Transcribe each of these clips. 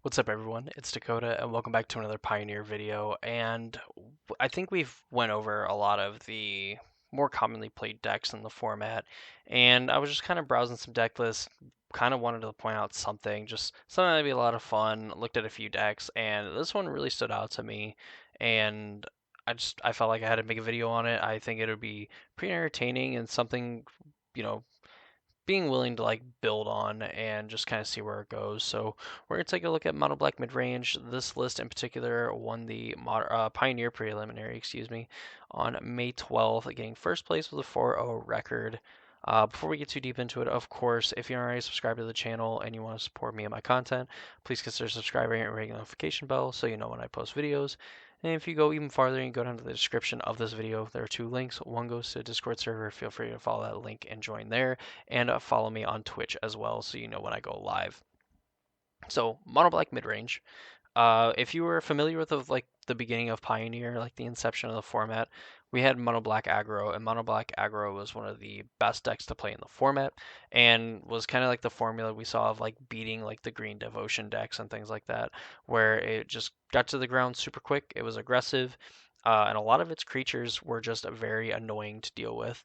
What's up, everyone? It's Dakota, and welcome back to another Pioneer video. And I think we've went over a lot of the more commonly played decks in the format. And I was just kind of browsing some deck lists, kind of wanted to point out something, just something that'd be a lot of fun. Looked at a few decks, and this one really stood out to me. And I felt like I had to make a video on it. I think it would be pretty entertaining and something, you know, being willing to like build on and just kind of see where it goes. So we're gonna take a look at Mono Black Midrange. This list in particular won the Pioneer Preliminary, on May 12th, getting first place with a 4-0 record. Before we get too deep into it, of course, if you're already subscribed to the channel and you want to support me and my content, please consider subscribing and ringing the notification bell so you know when I post videos. And if you go even farther and go down to the description of this video, there are two links. One goes to a Discord server. Feel free to follow that link and join there. And follow me on Twitch as well so you know when I go live. So, Mono Black Midrange. If you were familiar with like the beginning of Pioneer, like the inception of the format, we had Mono Black Aggro, and Mono Black Aggro was one of the best decks to play in the format, and was kind of like the formula we saw of like beating like the Green Devotion decks and things like that, where it just got to the ground super quick. It was aggressive, and a lot of its creatures were just very annoying to deal with,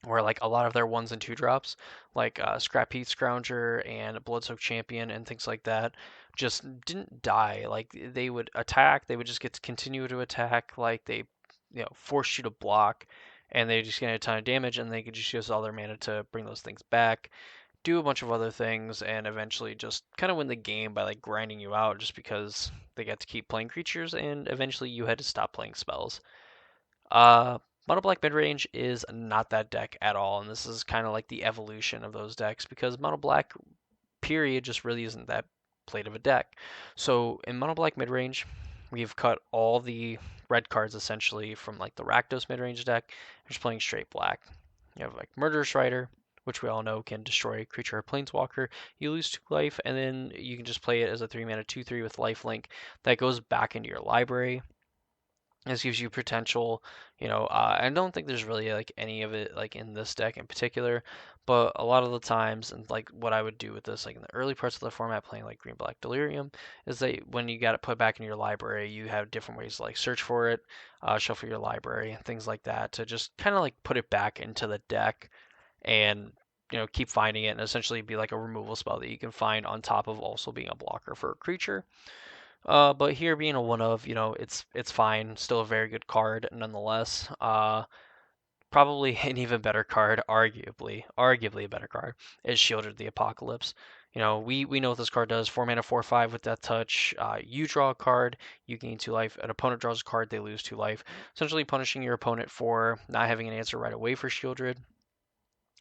where like a lot of their ones and two drops, like Scrap Heat Scrounger and Bloodsoaked Champion and things like that, just didn't die. Like they would attack, they would just get to continue to attack, like they, force you to block, and they just get a ton of damage, and they could just use all their mana to bring those things back, do a bunch of other things, and eventually just kind of win the game by like grinding you out, just because they got to keep playing creatures, and eventually you had to stop playing spells. Uh, Mono Black Midrange is not that deck at all, and this is kind of like the evolution of those decks because Mono Black period just really isn't that played of a deck. So in Mono Black Midrange, we've cut all the red cards essentially from like the Rakdos midrange deck. We're just playing straight black. You have like Murderous Rider, which we all know can destroy a creature or planeswalker. You lose 2 life, and then you can just play it as a 3 mana 2/3 with lifelink that goes back into your library. This gives you potential, I don't think there's really like any of it like in this deck in particular, but a lot of the times, and like what I would do with this, like in the early parts of the format, playing like Green Black Delirium, is that when you got it put back in your library, you have different ways to like search for it, shuffle your library, and things like that to just kind of like put it back into the deck and keep finding it and essentially be like a removal spell that you can find on top of also being a blocker for a creature. But here being a one of, it's fine. Still a very good card nonetheless. Probably an even better card, arguably a better card, is Shielded the Apocalypse. We know what this card does. 4 mana, 4/5 with Death Touch. You draw a card, you gain 2 life. An opponent draws a card, they lose 2 life. Essentially punishing your opponent for not having an answer right away for Shieldred.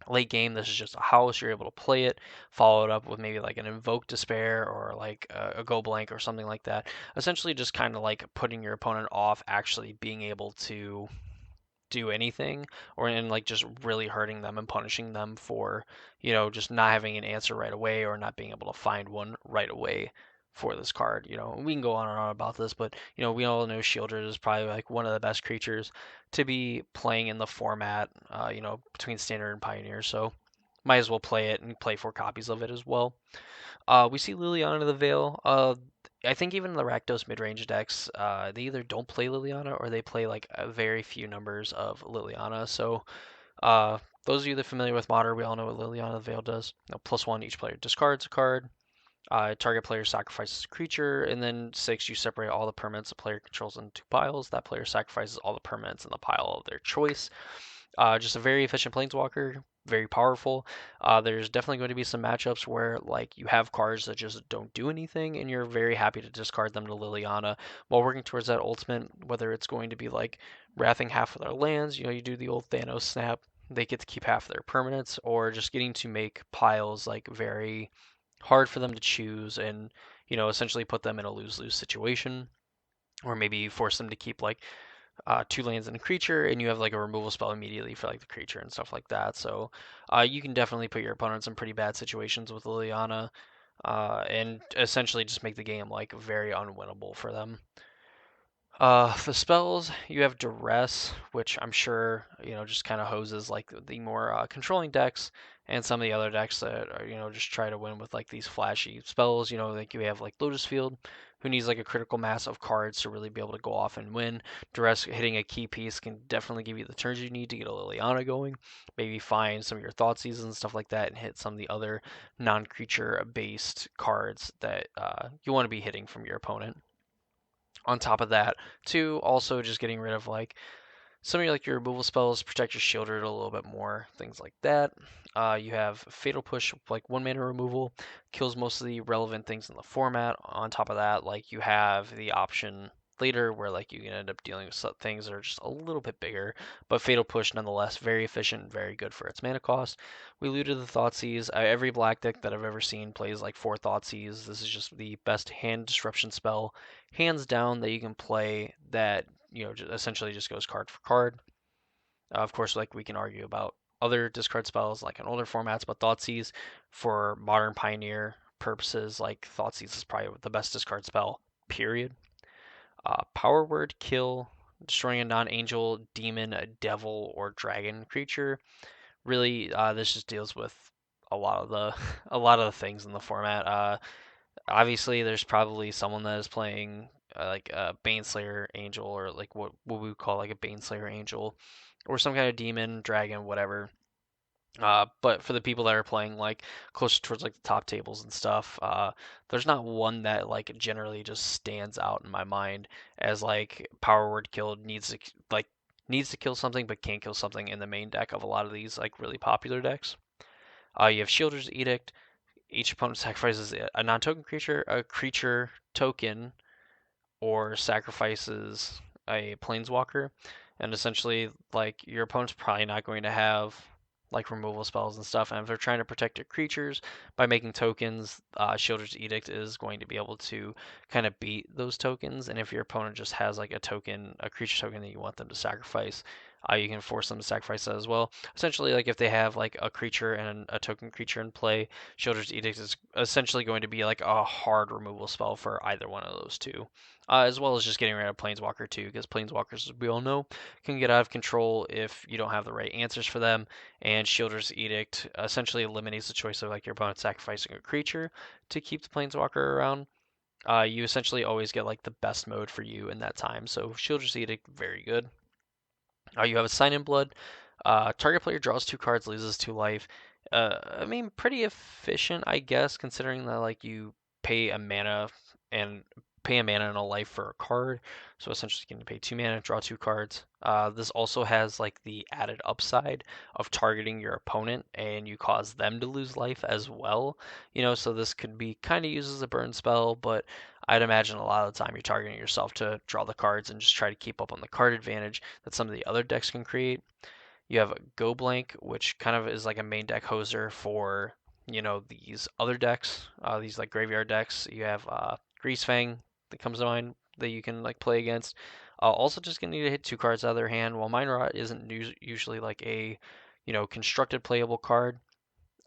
Late game, this is just a house. You're able to play it, follow it up with maybe like an Invoke Despair or like a Go Blank or something like that. Essentially, just kind of like putting your opponent off actually being able to do anything, or in like just really hurting them and punishing them for just not having an answer right away or not being able to find one right away for this card. We can go on and on about this, but we all know Shieldred is probably like one of the best creatures to be playing in the format, between Standard and Pioneer. So might as well play it and play 4 copies of it as well. We see Liliana the Veil. I think even in the Rakdos midrange decks, they either don't play Liliana or they play like a very few numbers of Liliana. So those of you that are familiar with Modern, we all know what Liliana the Veil does. +1, each player discards a card. Target player sacrifices a creature, and then 6, you separate all the permanents the player controls into 2 piles. That player sacrifices all the permanents in the pile of their choice. Just a very efficient planeswalker, very powerful. There's definitely going to be some matchups where like you have cards that just don't do anything, and you're very happy to discard them to Liliana while working towards that ultimate. Whether it's going to be like wrathing half of their lands, you do the old Thanos snap. They get to keep half of their permanents, or just getting to make piles like very hard for them to choose, and essentially put them in a lose-lose situation, or maybe force them to keep like 2 lands and a creature, and you have like a removal spell immediately for like the creature and stuff like that. So you can definitely put your opponents in pretty bad situations with Liliana, and essentially just make the game like very unwinnable for them. The spells, you have Duress, which I'm sure just kind of hoses like the more controlling decks, and some of the other decks that are, just try to win with like these flashy spells. Like you have like Lotus Field, who needs like a critical mass of cards to really be able to go off and win. Duress hitting a key piece can definitely give you the turns you need to get a Liliana going. Maybe find some of your Thoughtseize and stuff like that and hit some of the other non-creature based cards that you want to be hitting from your opponent. On top of that, too, also just getting rid of like some of your like your removal spells, protect your shielder a little bit more, things like that. You have Fatal Push, like 1 mana removal, kills most of the relevant things in the format. On top of that, like you have the option later where like you can end up dealing with things that are just a little bit bigger, but Fatal Push nonetheless very efficient, very good for its mana cost. We looted the Thoughtseize. Every black deck that I've ever seen plays like 4 Thoughtseize. This is just the best hand disruption spell, hands down, that you can play that essentially just goes card for card. Of course, like we can argue about other discard spells like in older formats, but Thoughtseize for modern Pioneer purposes, like Thoughtseize is probably the best discard spell, period. Power Word Kill, destroying a non-angel, demon, a devil, or dragon creature. Really, this just deals with a lot of the a lot of the things in the format. Obviously, there's probably someone that is playing like a Baneslayer Angel, or like what we would call like a Baneslayer Angel, or some kind of demon, dragon, whatever. But for the people that are playing like closer towards like the top tables and stuff, there's not one that like generally just stands out in my mind as like power word kill needs to kill something but can't kill something in the main deck of a lot of these like really popular decks. You have Shielder's Edict. Each opponent sacrifices a non-token creature, a creature token, or sacrifices a planeswalker. And essentially, like, your opponent's probably not going to have like removal spells and stuff. And if they're trying to protect their creatures by making tokens, Shielder's Edict is going to be able to kind of beat those tokens. And if your opponent just has like a creature token that you want them to sacrifice, you can force them to sacrifice that as well. Essentially, like if they have like a creature and a token creature in play, Shielder's Edict is essentially going to be like a hard removal spell for either one of those two. As well as just getting rid of Planeswalker too, because Planeswalkers, as we all know, can get out of control if you don't have the right answers for them. And Shielder's Edict essentially eliminates the choice of like your opponent sacrificing a creature to keep the Planeswalker around. You essentially always get like the best mode for you in that time. So Shielder's Edict, very good. You have a Sign in Blood. Target player draws 2 cards, loses 2 life. I mean, pretty efficient, I guess, considering that like you pay a mana and pay a mana and a life for a card. So essentially, you can pay 2 mana, draw 2 cards. This also has like the added upside of targeting your opponent, and you cause them to lose life as well. So this could be kind of used as a burn spell, but I'd imagine a lot of the time you're targeting yourself to draw the cards and just try to keep up on the card advantage that some of the other decks can create. You have Go Blank, which kind of is like a main deck hoser for these other decks, these like graveyard decks. You have Greasefang that comes to mind that you can like play against. Also, just gonna need to hit 2 cards out of their hand. While Mind Rot isn't usually like a constructed playable card,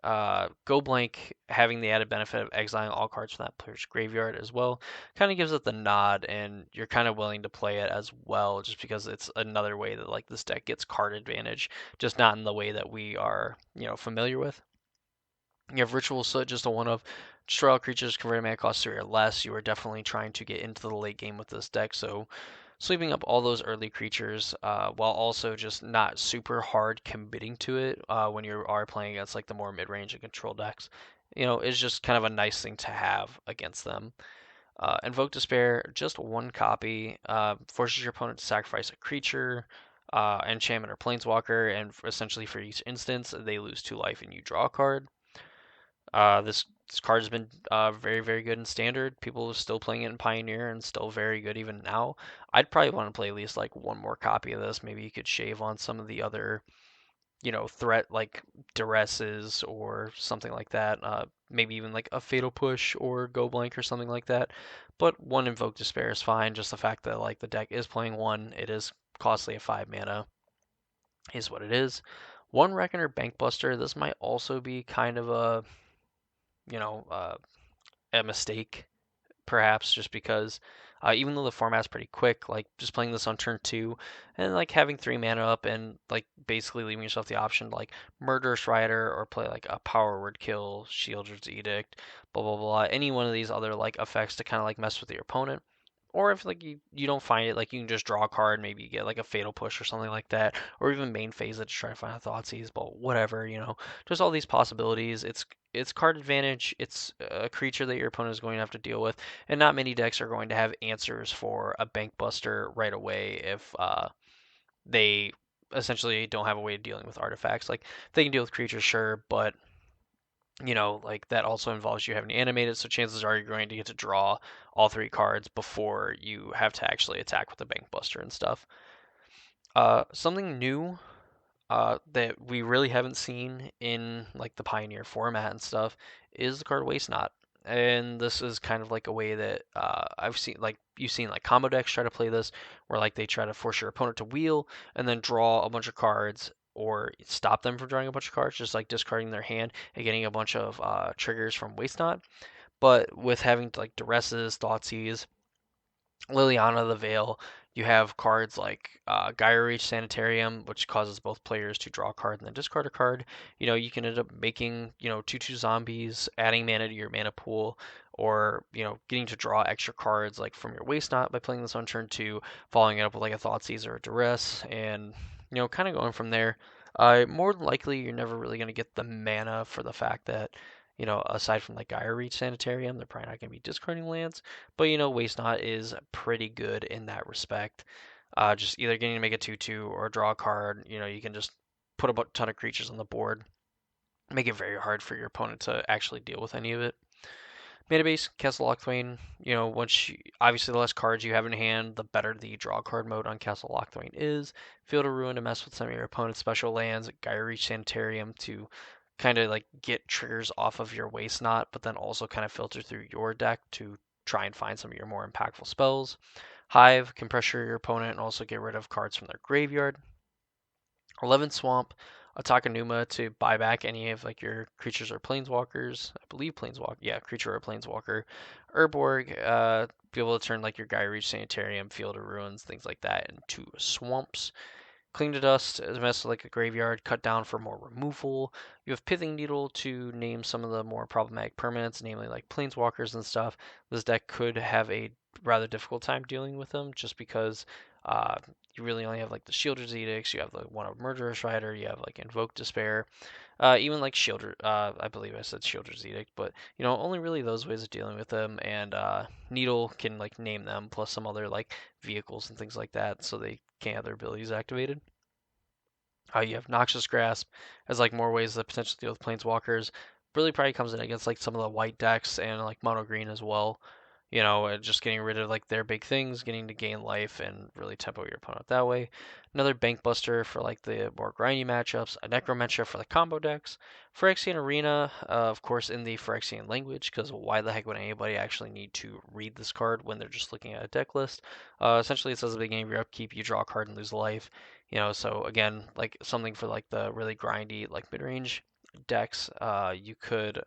Go Blank having the added benefit of exiling all cards from that player's graveyard as well kind of gives it the nod, and you're kind of willing to play it as well, just because it's another way that like this deck gets card advantage, just not in the way that we are familiar with. You have Ritual Soot, just a one of destroy all creatures converted mana cost 3 or less. You are definitely trying to get into the late game with this deck, so sweeping up all those early creatures, while also just not super hard committing to it when you are playing against like the more mid-range and control decks, is just kind of a nice thing to have against them. Invoke Despair, just 1 copy, forces your opponent to sacrifice a creature, enchantment, or planeswalker, and essentially for each instance, they lose 2 life and you draw a card. This card has been very, very good in Standard. People are still playing it in Pioneer and still very good even now. I'd probably want to play at least like one more copy of this. Maybe you could shave on some of the other, threat like Duresses or something like that. Maybe even like a Fatal Push or Go Blank or something like that. But one Invoke Despair is fine. Just the fact that like the deck is playing one, it is costly at 5 mana, is what it is. One Reckoner Bankbuster. This might also be kind of you know, uh, a mistake perhaps, just because even though the format's pretty quick, like just playing this on turn two and like having 3 mana up and like basically leaving yourself the option to like Murderous Rider or play like a Power Word Kill, Shieldred's Edict, blah blah blah, any one of these other like effects to kind of like mess with your opponent. Or if like you don't find it, like you can just draw a card, maybe you get like a Fatal Push or something like that, or even main phase it to try to find a Thoughtseize, but whatever, just all these possibilities. It's card advantage. It's a creature that your opponent is going to have to deal with, and not many decks are going to have answers for a Bank Buster right away if they essentially don't have a way of dealing with artifacts. Like they can deal with creatures, sure, but like that also involves you having to animate it, so chances are you're going to get to draw all 3 cards before you have to actually attack with the Bank Buster and stuff. Something new that we really haven't seen in like the Pioneer format and stuff is the card Waste Not. And this is kind of like a way that I've seen, like you've seen like combo decks try to play this, where like they try to force your opponent to wheel and then draw a bunch of cards or stop them from drawing a bunch of cards, just like discarding their hand and getting a bunch of triggers from Waste Not. But with having like Duresses, Thoughtseize, Liliana the Veil, you have cards like Gyre Reach Sanitarium, which causes both players to draw a card and then discard a card. You can end up making, 2/2 zombies, adding mana to your mana pool, or, getting to draw extra cards like from your Waste Not by playing this on turn two, following it up with like a Thoughtseize or a Duress, and, kind of going from there. More than likely, you're never really going to get the mana for the fact that, aside from like Gyre Reach Sanitarium, they're probably not going to be discarding lands. But Waste Not is pretty good in that respect. Just either getting to make a 2/2 or draw a card. You can just put a ton of creatures on the board, make it very hard for your opponent to actually deal with any of it. Mana base, Castle Lochthwain. Obviously the less cards you have in hand, the better the draw card mode on Castle Lochthwain is. Field of Ruin to mess with some of your opponent's special lands. Gyre Reach Sanitarium to kind of like get triggers off of your Waste Not, but then also kind of filter through your deck to try and find some of your more impactful spells. Hive can pressure your opponent and also get rid of cards from their graveyard. 11 Swamp, Atakanuma to buy back any of like your creatures or planeswalkers. I believe planeswalker, yeah, creature or planeswalker. Urborg, be able to turn like your Gyre Reach Sanitarium, Field of Ruins, things like that into swamps. Cling to Dust is mess like a graveyard, cut down for more removal. You have Pithing Needle to name some of the more problematic permanents, namely like planeswalkers and stuff. This deck could have a rather difficult time dealing with them just because you really only have like the Shieldred's Edicts, you have the one of Murderous Rider, you have like Invoke Despair, even like Shieldred, I believe I said Shieldred's Edict, but only really those ways of dealing with them, and Needle can like name them, plus some other like vehicles and things like that, so they can't have their abilities activated. You have Noxious Grasp as like more ways to potentially deal with Planeswalkers. Really probably comes in against like some of the white decks and like mono green as well. Just getting rid of like their big things, getting to gain life and really tempo your opponent that way. Another Bank Buster for like the more grindy matchups. A Necromentia for the combo decks. Phyrexian Arena, of course, in the Phyrexian language, because why the heck would anybody actually need to read this card when they're just looking at a deck list? Essentially, it says at the beginning of your upkeep, you draw a card and lose life. So again, like something for like the really grindy, like mid-range decks. You could.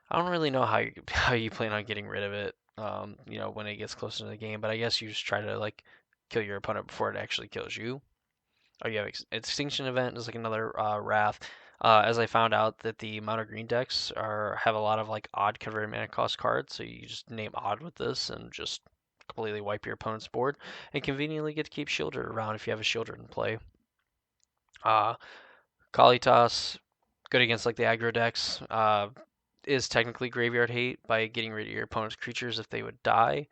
I don't really know how you plan on getting rid of it. When it gets closer to the game, but I guess you just try to like kill your opponent before it actually kills you. Oh, you have Extinction Event is like another Wrath. As I found out that the mono green decks have a lot of like odd converted mana cost cards, so you just name odd with this and just completely wipe your opponent's board, and conveniently get to keep Shieldred around if you have a Shieldred in play. Uh, Kalitas, good against like the aggro decks, is technically graveyard hate by getting rid of your opponent's creatures if they would die,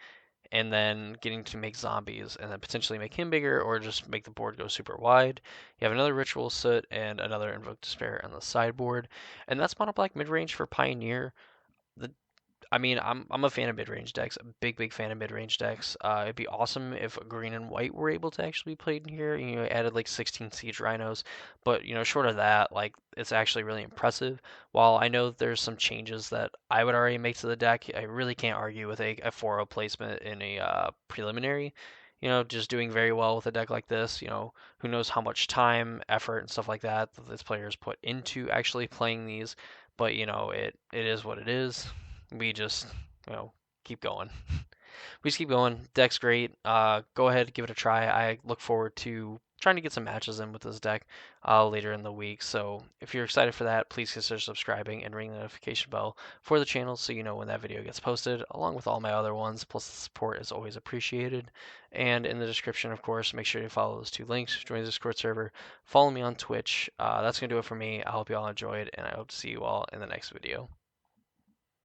and then getting to make zombies, and then potentially make him bigger, or just make the board go super wide. You have another Ritual Soot and another Invoke Despair on the sideboard, and that's mono black mid range for Pioneer. The I mean, I'm a fan of mid-range decks, a big fan of mid-range decks. It'd be awesome if green and white were able to actually be played in here. Added like 16 siege rhinos, but short of that, like it's actually really impressive. While I know there's some changes that I would already make to the deck, I really can't argue with a 4-0 placement in a preliminary. Just doing very well with a deck like this. Who knows how much time, effort, and stuff like that this players put into actually playing these, but it is what it is. We just keep going. We just keep going. Deck's great. Go ahead, give it a try. I look forward to trying to get some matches in with this deck later in the week. So if you're excited for that, please consider subscribing and ring the notification bell for the channel so you know when that video gets posted, along with all my other ones. Plus, the support is always appreciated. And in the description, of course, make sure to follow those 2 links. Join the Discord server. Follow me on Twitch. That's going to do it for me. I hope you all enjoyed, and I hope to see you all in the next video.